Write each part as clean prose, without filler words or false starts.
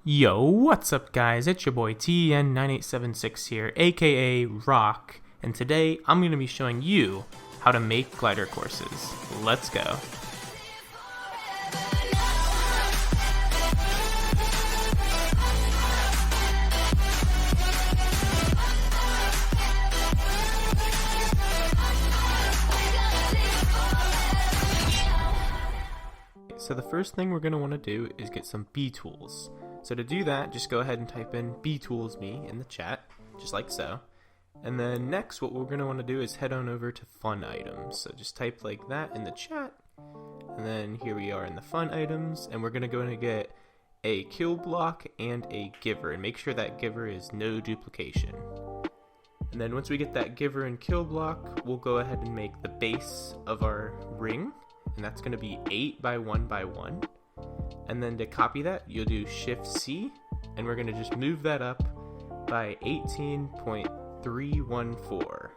Yo, what's up guys? It's your boy TN9876 here, aka Rock, and today I'm going to be showing you how to make glider courses. Let's go. So the first thing we're going to want to do is get some B tools. So to do that, just go ahead and type in btoolsme in the chat, just like so. And then next, what we're going to want to do is head on over to fun items. So just type like that in the chat. And then here we are in the fun items, and we're going to go and get a kill block and a giver, and make sure that giver is no duplication. And then once we get that giver and kill block, we'll go ahead and make the base of our ring, and that's going to be 8 by 1 by 1. And then to copy that, you'll do Shift C, and we're going to just move that up by 18.314.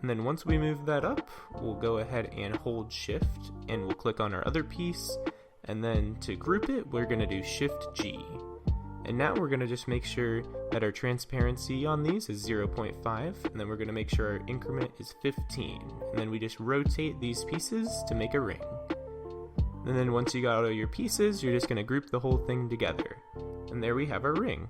And then once we move that up, we'll go ahead and hold Shift, and we'll click on our other piece, and then to group it, we're going to do Shift G. And now we're going to just make sure that our transparency on these is 0.5, and then we're going to make sure our increment is 15. And then we just rotate these pieces to make a ring. And then once you got all your pieces, you're just going to group the whole thing together. And there we have our ring.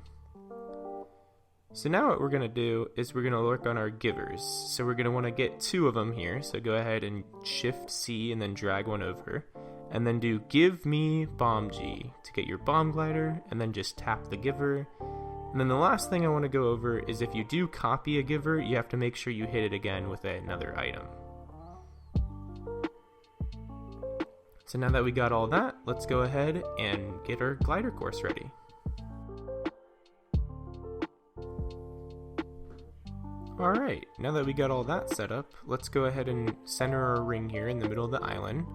So now what we're going to do is we're going to work on our givers. So we're going to want to get 2 of them here. So go ahead and Shift C and then drag one over. And then do Give Me PMEBGE to get your bomb glider, and then just tap the giver. And then the last thing I want to go over is if you do copy a giver, you have to make sure you hit it again with another item. So now that we got all that, let's go ahead and get our glider course ready. Alright, now that we got all that set up, let's go ahead and center our ring here in the middle of the island.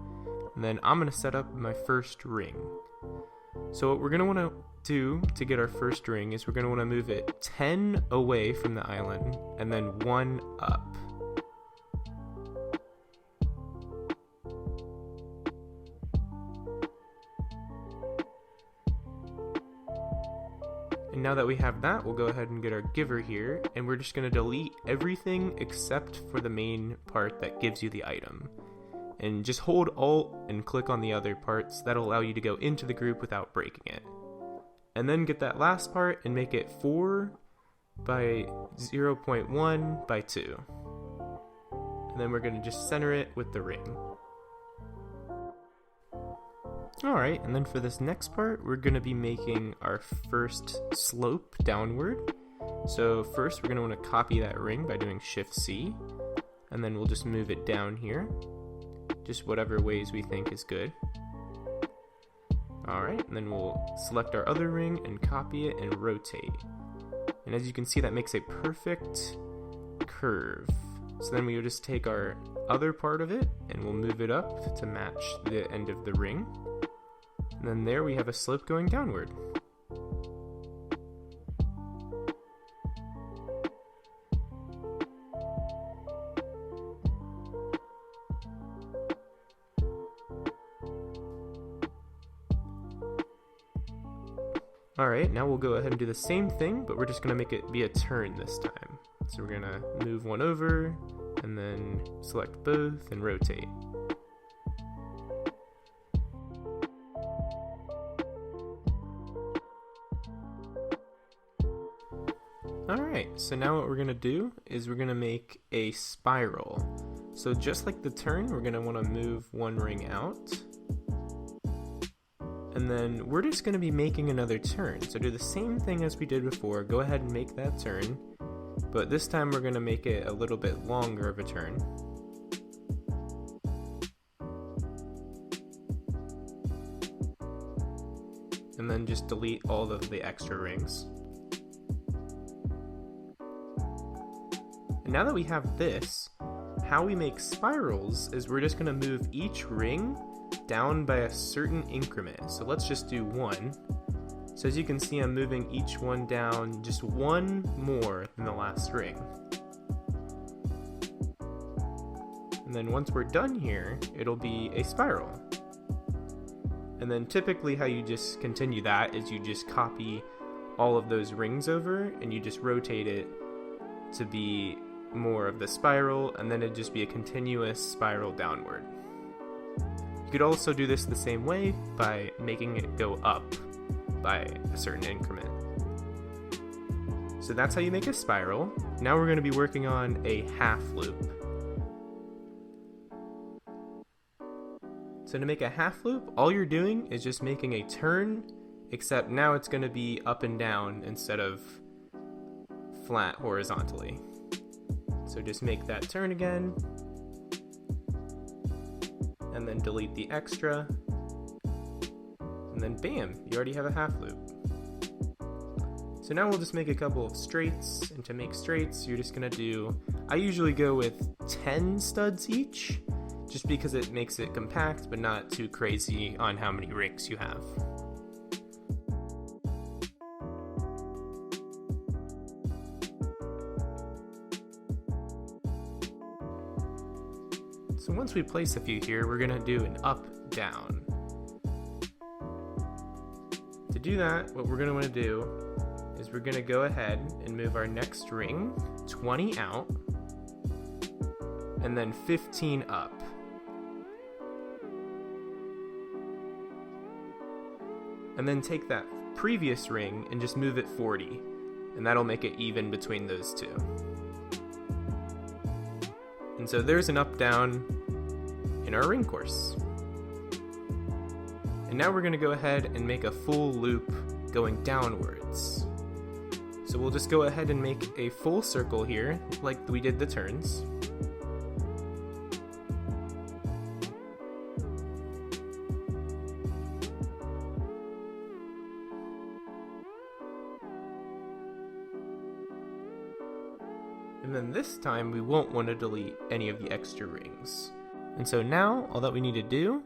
And then I'm going to set up my first ring. So what we're going to want to do to get our first ring is we're going to want to move it 10 away from the island and then 1 up. And now that we have that, we'll go ahead and get our giver here, and we're just going to delete everything except for the main part that gives you the item. And just hold Alt and click on the other parts. That'll allow you to go into the group without breaking it. And then get that last part and make it 4 by 0.1 by 2. And then we're going to just center it with the ring. Alright, and then for this next part, we're going to be making our first slope downward. So first we're going to want to copy that ring by doing Shift C, and then we'll just move it down here, just whatever ways we think is good. Alright, and then we'll select our other ring and copy it and rotate. And as you can see, that makes a perfect curve. So then we'll just take our other part of it and we'll move it up to match the end of the ring. And then there we have a slope going downward. Alright, now we'll go ahead and do the same thing, but we're just going to make it be a turn this time. So we're going to move one over, and then select both, and rotate. Alright, so now what we're going to do is we're going to make a spiral. So just like the turn, we're going to want to move one ring out. And then we're just going to be making another turn. So do the same thing as we did before. Go ahead and make that turn. But this time we're going to make it a little bit longer of a turn. And then just delete all of the extra rings. And now that we have this, how we make spirals is we're just going to move each ring down by a certain increment. So let's just do 1. So as you can see, I'm moving each one down just 1 more than the last ring. And then once we're done here, it'll be a spiral. And then typically how you just continue that is you just copy all of those rings over and you just rotate it to be more of the spiral, and then it'd just be a continuous spiral downward. You could also do this the same way by making it go up by a certain increment. So that's how you make a spiral. Now we're going to be working on a half loop. So to make a half loop, all you're doing is just making a turn, except now it's going to be up and down instead of flat horizontally. So just make that turn again, and then delete the extra, and then bam, you already have a half loop. So now we'll just make a couple of straights, and to make straights, you're just gonna do, I usually go with 10 studs each, just because it makes it compact, but not too crazy on how many rings you have. So once we place a few here, we're gonna do an up, down. To do that, what we're gonna wanna do is we're gonna go ahead and move our next ring 20 out, and then 15 up. And then take that previous ring and just move it 40, and that'll make it even between those two. And so there's an up down in our ring course. And now we're going to go ahead and make a full loop going downwards. So we'll just go ahead and make a full circle here like we did the turns. And then this time we won't want to delete any of the extra rings. And so now all that we need to do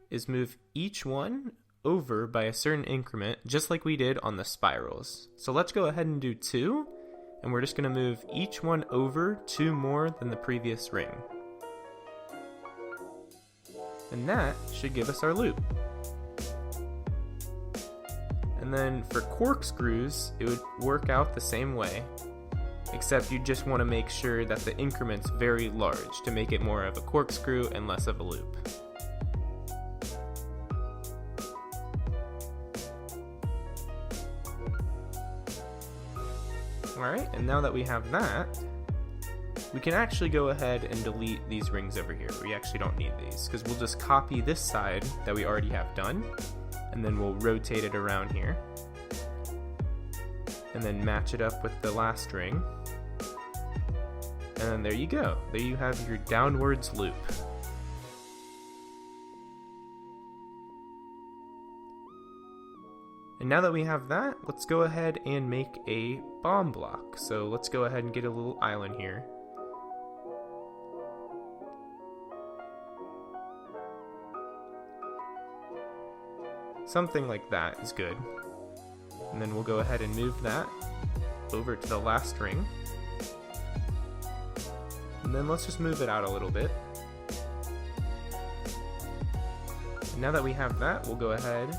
is move each one over by a certain increment, just like we did on the spirals. So let's go ahead and do 2, and we're just going to move each one over 2 more than the previous ring. And that should give us our loop. And then for corkscrews, it would work out the same way, except you just want to make sure that the increment's very large to make it more of a corkscrew and less of a loop. Alright, and now that we have that, we can actually go ahead and delete these rings over here. We actually don't need these, because we'll just copy this side that we already have done, and then we'll rotate it around here, and then match it up with the last ring. And then there you go. There you have your downwards loop. And now that we have that, let's go ahead and make a bomb block. So let's go ahead and get a little island here. Something like that is good. And then we'll go ahead and move that over to the last ring. And then let's just move it out a little bit. And now that we have that, we'll go ahead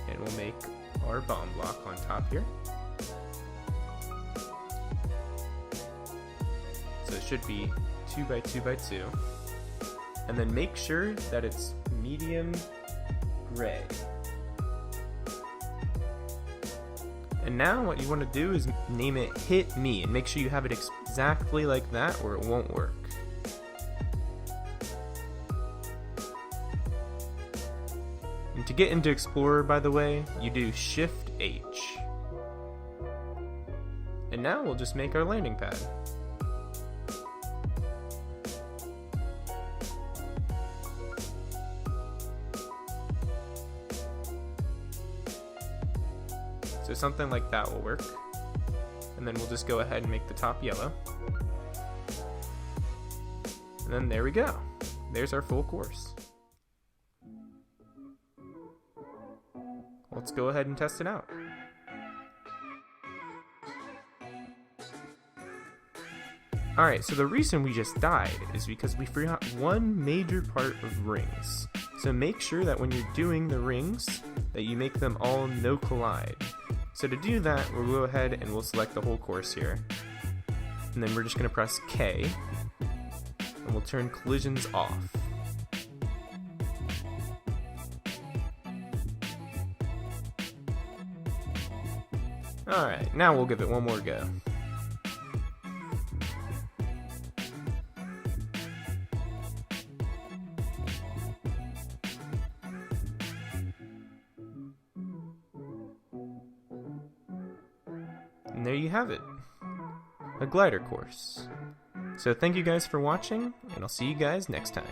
and we'll make our bomb block on top here. So it should be 2 by 2 by 2. And then make sure that it's medium gray. And now what you want to do is name it Hit Me, and make sure you have it exactly like that or it won't work. And to get into Explorer, by the way, you do Shift H. And now we'll just make our landing pad. So something like that will work. And then we'll just go ahead and make the top yellow. And then there we go. There's our full course. Let's go ahead and test it out. Alright, so the reason we just died is because we forgot one major part of rings. So make sure that when you're doing the rings, that you make them all no collide. So to do that, we'll go ahead and we'll select the whole course here. And then we're just going to press K, and we'll turn collisions off. Alright, now we'll give it one more go. And there you have it, a glider course. So thank you guys for watching, and I'll see you guys next time.